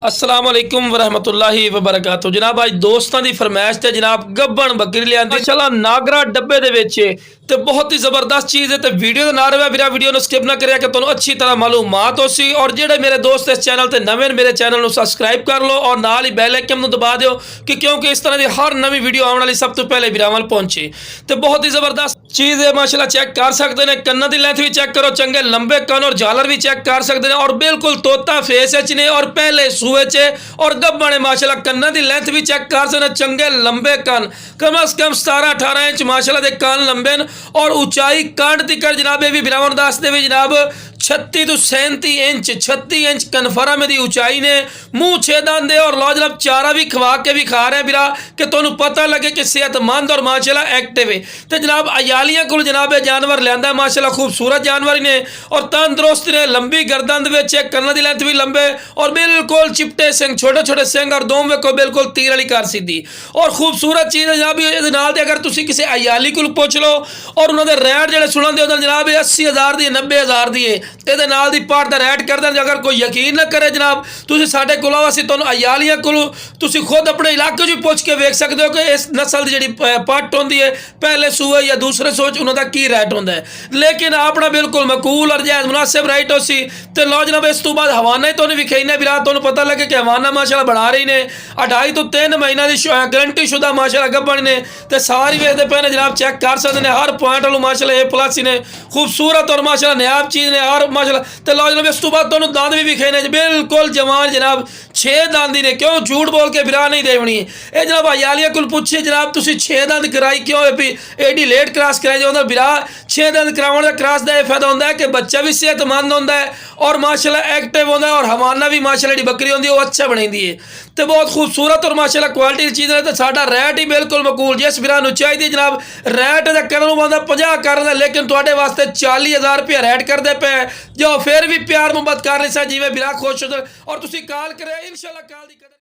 अस्सलाम वालेकुम वरहमतुल्लाहि वबरकातुहू। जनाब आज दोस्तों की फरमाइश ते जनाब गब्बन बकरी लियांदी माशाअल्लाह नागरा डब्बे दे विच ते बहुत ही जबरदस्त चीज़ है। तो वीडियो का ना रहा वीरा वीडियो स्किप ना करें कि तुहानू अच्छी तरह मालूमात हो सी। और जेडे मेरे दोस्त इस चैनल ते नवे मेरे चैनल को सबसक्राइब कर लो और नाल ही बैल आइकन नू दबा दिओ कि क्योंकि इस तरह की हर नवी वीडियो आने वाली सब तो पहले वीरावाल पहुंचे। तो बहुत ही जबरदस्त चीज़ है माशाअल्लाह चेक कर सकते हैं। कन्ना की लेंथ भी चेक करो, चंगे लंबे कन और झालर भी चेक कर सकते हैं और बिल्कुल तोता फेस ने और पहले सूए च और गब्बा ने माशाअल्लाह कन्ना की लेंथ भी चेक कर सकते हैं। चंगे लंबे कन कम अज कम 17-18 इंच माशाअल्लाह दे कन लंबे और ऊंचाई कंड तिकर जनाब ये भी बिरावन दस दे जनाब 36 तो 37 इंच 36 इंच कन्फर्म दी ऊंचाई ने। मुंह 6 दंद दे और लो जनाब चारा भी खवा के भी खा रहे हैं बिरा कि तुहानू पता लगे कि सेहतमंद और माशाअल्लाह एक्टिव है। तो जनाब अयालियां को जनाब ये जानवर लिया माशाअल्लाह खूबसूरत जानवर ने और तंदुरुस्त ने। लंबी गर्दन कन्ना की लेंथ भी लंबे और बिल्कुल चिपटे सिंह छोटे छोटे सिंह और दोम वेखो बिल्कुल तीर वाली कर सीधी और खूबसूरत चीज़ है जनाब। ये नाल दे अगर तुसी किसी अयाली को पुछ लो और उन्होंने रैट जो सुना दे जनाब 80,000 दी 90,000 दी है। ਇਹਦੇ ਨਾਲ ਦੀ ਪਾਰਟ ਦਾ ਰੈਟ ਕਰਦੇ ਨੇ। ਅਗਰ ਕੋਈ ਯਕੀਨ ਨਾ ਕਰੇ ਜਨਾਬ ਤੁਸੀਂ ਸਾਡੇ ਕੋਲ ਆਓ, ਅਸੀਂ ਤੁਹਾਨੂੰ ਅਯਾਲੀਆਂ ਕੋਲ ਤੁਸੀਂ ਖੁਦ ਆਪਣੇ ਇਲਾਕੇ 'ਚ ਪੁੱਛ ਕੇ ਵੇਖ ਸਕਦੇ ਹੋ ਕਿ ਇਸ ਨਸਲ ਦੀ ਜਿਹੜੀ ਪੱਟ ਹੁੰਦੀ ਹੈ ਪਹਿਲੇ ਸੂਏ ਜਾਂ ਦੂਸਰੇ ਸੂਏ 'ਚ ਉਹਨਾਂ ਦਾ ਕੀ ਰੈਟ ਹੁੰਦਾ ਹੈ। ਲੇਕਿਨ ਆਪਣਾ ਬਿਲਕੁਲ ਮਕੂਲ ਔਰ ਜਾਇਜ਼ ਮੁਨਾਸਿਬ ਰਾਈਟ ਹੋ ਸੀ। ਤੇ ਲਓ ਜਨਾਬ ਇਸ ਤੋਂ ਬਾਅਦ ਹਵਾਨਾ ਹੀ ਤੁਹਾਨੂੰ ਵਿਖਾਈਨੇ ਵੀਰਾ ਤੁਹਾਨੂੰ ਪਤਾ ਲੱਗੇ ਕਿ ਹਵਾਨਾ ਮਾਸ਼ਾਅੱਲਾ ਬਣਾ ਰਹੀ ਨੇ 2.5 ਤੋਂ 3 ਮਹੀਨਿਆਂ ਦੀ ਗਰੰਟੀ ਸ਼ੁਦਾ ਮਾਸ਼ਾਅੱਲਾ ਗੱਭਣ ਨੇ ਤੇ ਸਾਰੀ ਵੇਖਦੇ ਪਏ ਨੇ ਜਨਾਬ ਚੈੱਕ ਕਰ ਸਕਦੇ ਨੇ। ਹਰ ਪੁਆਇੰਟ ਵਾਲੂ ਮਾਸ਼ਾਅੱਲਾ ਇਹ ਪਲੱਸ ਨੇ खूबसूरत और माशाअल्लाह नायाब चीज़ ने और माशाअल्लाह। तो लो जनाब इस तो बाद तुहानू दंद भी विखे ने बिल्कुल जवान जनाब 6 दंद ही ने। क्यों झूठ बोल के बिरा नहीं देवनी ये जनाब अयालिया को पूछिए जनाब तुसी 6 दंद कराई क्यों भी एडी लेट क्रॉस कराई जाओ बिरा 6 दंद कराने का क्रॉस का यह फायदा होता है कि बच्चा भी सेहतमंद होता है और माशाअल्लाह एक्टिव होता है और हवाना भी माशाअल्लाह जी बकरी होती है वो अच्छा बनाई है। तो बहुत खूबसूरत और माशाअल्लाह क्वालिटी की चीज़ है। तो साडा रैट ही बिल्कुल मकूल जिस बिरा नू चाहिए जनाब रैट का करन बनता 50 कर रहा लेकिन तुहाडे वास्ते 40,000 रुपया रैट करते पे जो फिर भी प्यार मुहब्बत कर रहे जिमें बिरा खुश हो और तुसी कॉल करे इंशाअल्लाह कॉल दी